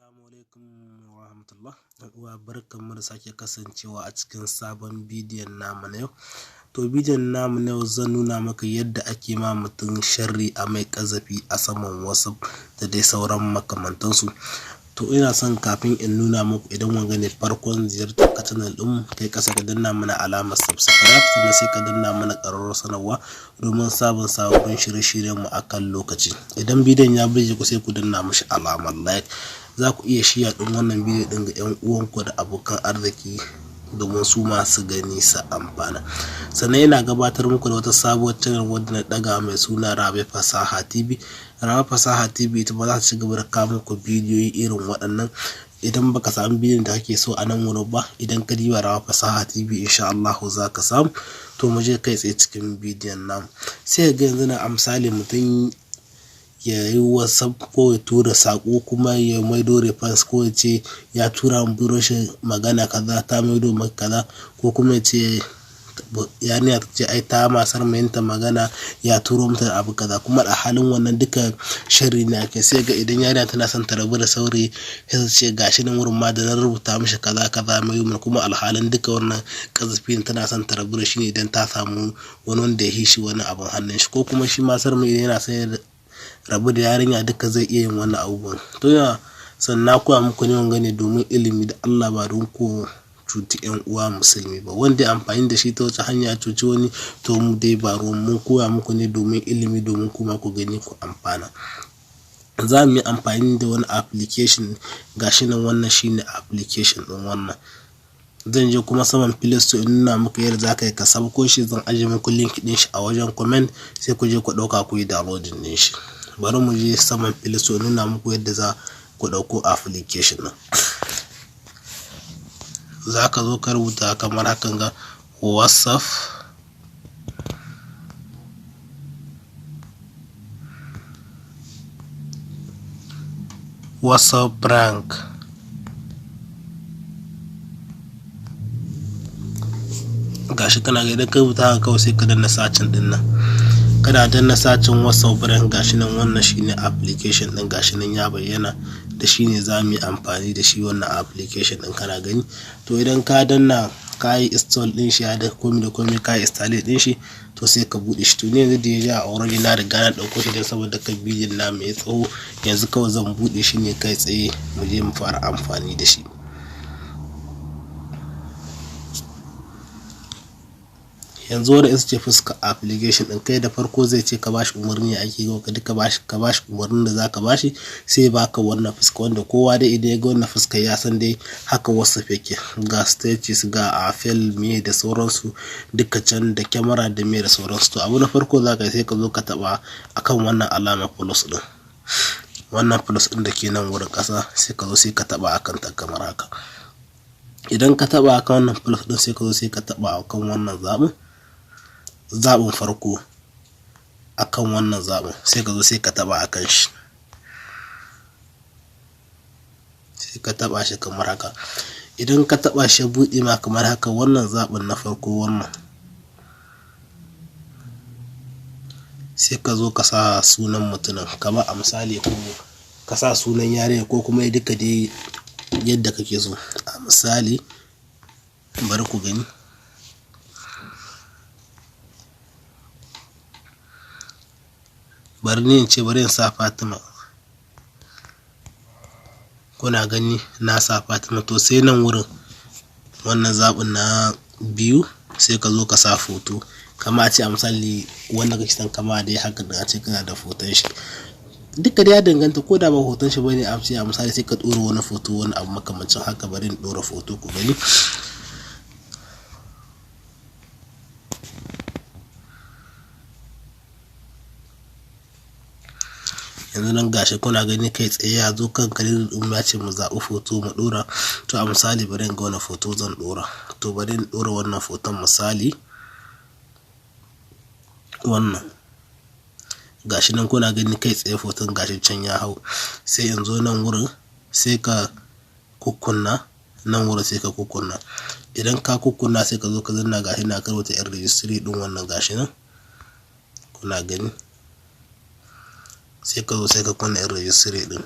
Assalamu alaikum wa rahmatullah. Uwa barkanmu da sake kasancewa a cikin sabon bidiyon namu na yau. To bidiyon namu na yau zan nuna maka yadda ake ma mutum sharri a mai ƙazafi a saman WhatsApp da dai sauran makamantansu. To ina son kafin in nuna muku, idan wanga ne farkon ziyartar ka channel ɗin, kai ƙasa ka danna mana alamar subscribe, sannan sai ka danna mana ƙararrawar sanarwa domin samun sababbin shirye-shiryen mu akan lokaci. Idan bidiyon ya burge ku sai ku danna mishi alamar like. Za ku iya share ɗin wannan bidiyo ɗin ga 'yan uwanku da abokan arziki domin su masu gani su amfana. Sannan yana gabatar muku da wata sabuwar channel wadda na ɗaga mai suna Rabe Fasaha TV. Rabe Fasaha TV ita ba za ta ci gaba da kawo muku bidiyoyi irin waɗannan. Idan baka samu bidiyon da kake so a nan wurin ba, idan ka diba Rabe Fasaha TV insha Allah za ka samu. To mu je kai tsaye cikin bidiyon namu. Sai ga yanzu na misali mutum ya yi WhatsApp ko ya tura saƙo kuma ya maido response, ko ya ce ya tura min shi magana kaza ta maido maka kaza, ko kuma ya ce yarinya ta ce ai ta masar mayinta magana ya turo mata abu kaza, kuma a halin wannan duka sharri ne ake. Sai ga idan yarinya tana son ta rabu da saurayi sai ta ce gashi nan wurin ma da na rubuta mishi kaza kaza mai mun, kuma alhalin duka wannan ƙazafin tana son ta rabu da shi ne idan ta samu wani wanda ya hishi wani abin hannun shi, ko kuma shi ma sarmi idan yana son rabu da yarinya duka zai iya yin wannan abubuwan. To yana sannan koya muku ne wanga ne domin ilimi da Allah, ba don ku cuti 'yan uwa musulmi ba. Wanda ya amfani da shi ta wace hanya cuci wani, to mu dai ba ruwan mun koya muku ne domin ilimi, domin kuma ku gani ku amfana. Za mu yi amfani da wani application, gashi nan wannan shine application ɗin wannan. Zan je kuma saman Play Store in nuna muku yadda za ka yi ka sauko shi. Zan ajiye muku link ɗin shi a wajen comment, sai ku je ku ɗauka ku yi downloading ɗin shi. Bari mu je saman Play Store nuna muku yadda za ku ɗauko application nan. Za ka zo ka rubuta kamar hakan ga WhatsApp, prank. Gashi kana ga idan ka rubuta haka kawai sai ka danna sacin din nan. Kada danna sacin WhatsApp prank, gashi nan wannan shine application din, gashi nan ya bayyana da shine za mu yi amfani da shi wannan application din, kana gani. To idan ka danna ka yi install din shi da komai da komai, ka yi install din shi, to sai ka bude shi. To ne yanzu da ya ja already na riga na dauko shi dan saboda kan bidiyon na mai tsawo, yanzu kawai zan bude shi ne kai tsaye mu je mu fara amfani da shi. Yanzu wanda ita ce fuska application din. Kai da farko zai ce ka bashi umarni ake ga ka duka ka bashi umarnin da zaka bashi, sai baka wannan fuska wanda kowa dai idan ya ga wannan fuska ya san dai haka WhatsApp yake. Ga status, ga afel me da sauransu duka can, da kyamara da me da sauransu. To abu na farko zaka yi sai ka zo ka taba akan wannan alama plus din, wannan plus din da ke nan wurin ƙasa, sai ka zo sai ka taba akan ta kamar haka. Idan ka taba akan wannan plus din, sai ka zo sai ka taba akan wannan zaɓin farko, akan wannan zaɓin sai ka zo sai ka taba akan shi, sai ka taba shi kamar haka. Idan ka taba shi buɗe ma kamar haka, wannan zaɓin na farko wannan, sai ka zo ka sa sunan mutumin, kamar a misali ko ka sa sunan yarinya ko kuma duka dai yadda kake so. A misali bari ku gani, bari ne in ce bari in sa Fatima. Kuna gani na sa Fatima. To sai nan wurin wannan zaɓin na biyu, sai ka zo ka sa foto, kama a ce a misali wanda kake son kama dai haka da a ce kana da foton shi. Duka dai ya danganta, ko da ba hoton shi bane a ce a misali sai ka ɗora wani foto, wani abu makamancin haka. Bari in ɗora foto ku gani. Yanzu nan gashi kuna gani kai tsaye ya zo kan kalilin ɗin, ya ce mu zaɓi foto mu ɗora. To a misali bari in ga wani foto zan ɗora. To bari in ɗora wannan foton misali wannan. Gashi nan kuna gani kai tsaye foton gashi can ya hau. Sai in zo nan wurin sai ka kukkunna, nan wurin sai ka kukkunna. Idan ka kukkunna sai ka zo ka zanna, gashi na karwata yan registry ɗin wannan, gashi nan kuna gani. sai ka zo sai ka kunna yan registry din.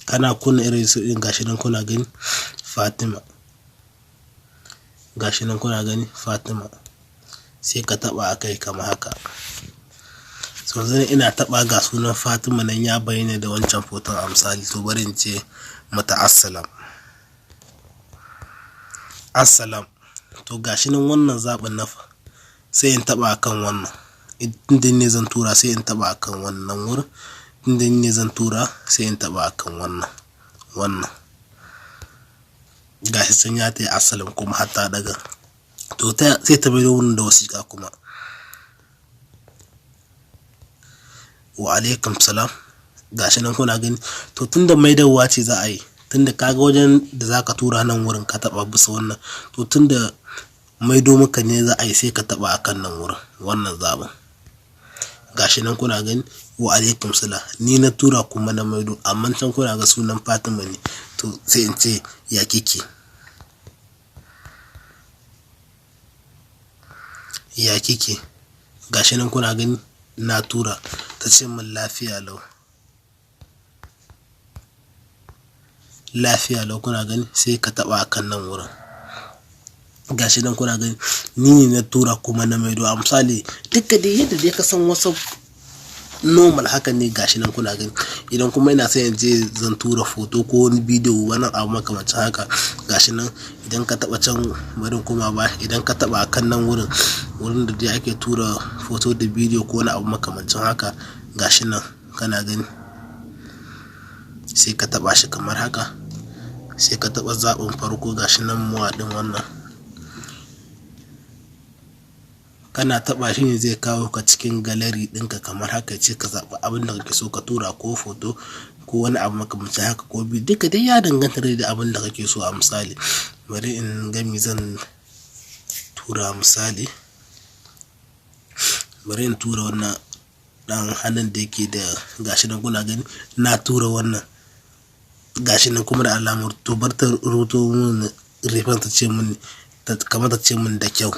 kana kunna irin su din gashi nan kuna gani Fatima, gashi nan kuna gani Fatima, sai ka taba akai kamar haka. So zan ina taba ga sunan Fatima nan ya bayyana da wancan foton a misali, to bari in ce mata assalam. To gashi nan wannan zaɓin na sai in taba akan wannan, inda ne zan tura sai in taba akan wannan wurin, inda ne zan tura sai in taba akan wannan gashi sun ya ta yi assalam kuma hatta daga to sai ta bai wurin da wasiƙa kuma wa alaikum salam. Gashi nan kuna gani, to tunda maidawa ce za a yi, tunda kaga wajen da zaka tura nan wurin ka taba bisa wannan, to tunda maido maka ne za a yi sai ka taba akan nan wurin wannan zaɓin. Gashi nan kuna gani wa alaikum salam, ni na tura kuma na maido, amma can kuna ga sunan Fatima ne, to sai in ce ya kike, gashi nan kuna gani na tura, ta ce min lafiya lau kuna gani, sai ka taba akan nan wurin. Gashi nan kuna gani ni ne na tura kuma na maido, a misali duka dai yadda dai ka san wasu normal haka ne. Gashi nan kuna gani, idan kuma ina sai in je zan tura foto ko wani bidiyo wani abu makamancin haka, gashi nan idan ka taba can barin kuma ba, idan ka taba akan nan wurin da dai ake tura foto da bidiyo ko wani abu makamancin haka, gashi nan kana gani sai ka taba shi kamar haka, sai ka taba zaɓin farko gashi nan muwaɗin wannan, kana taba shi ne zai kawo ka cikin gallery ɗinka kamar haka, ce ka zaɓi abin da kake so ka tura, ko foto ko wani abu makamancin haka ko bidiyo, duka dai ya danganta da abin da kake so. A misali bari in gami zan tura, misali bari in tura wannan dan hannun da yake da gashi nan kuna gani na tura wannan, gashi nan kuma da alamar to bar ta rubuto mun rifan ta ce mun kamar ta ce mun da kyau.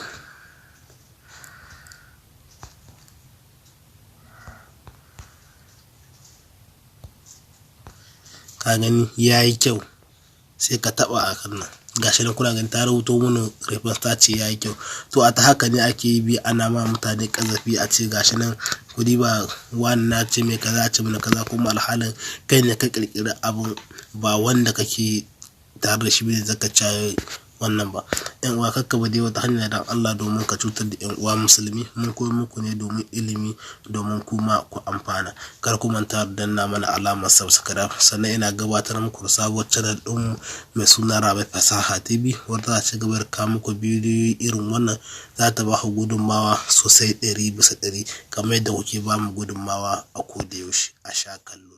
Ka gani yayi kyau, sai ka taba akan nan, gashi nan kuna gani ta rubuto mun rifan ta ce yayi kyau. To a ta haka ne ake bi ana ma mutane kazafi, a ce gashi nan kudi ba wani na ce mai kaza, ce mana kaza, kuma alhalin kai ne ka kirkira abun, ba wanda kake tare da shi bane zaka ci wannan ba. Yan uwa kakka ba dai wata hanya dan Allah domin ka cutar da yan uwa musulmi, mun koyi muku ne domin ilimi, domin kuma ku amfana. Kar ku manta da danna mana alamar subscribe, sannan ina gabatar muku da sabuwar channel din mai suna Rabe Fasaha TV, wanda za ta ci gaba da kawo muku bidiyoyi irin wannan, za ta ba ku gudunmawa sosai 100 bisa 100 kamar yadda kuke ba mu gudunmawa a koda yaushe. A sha kallo.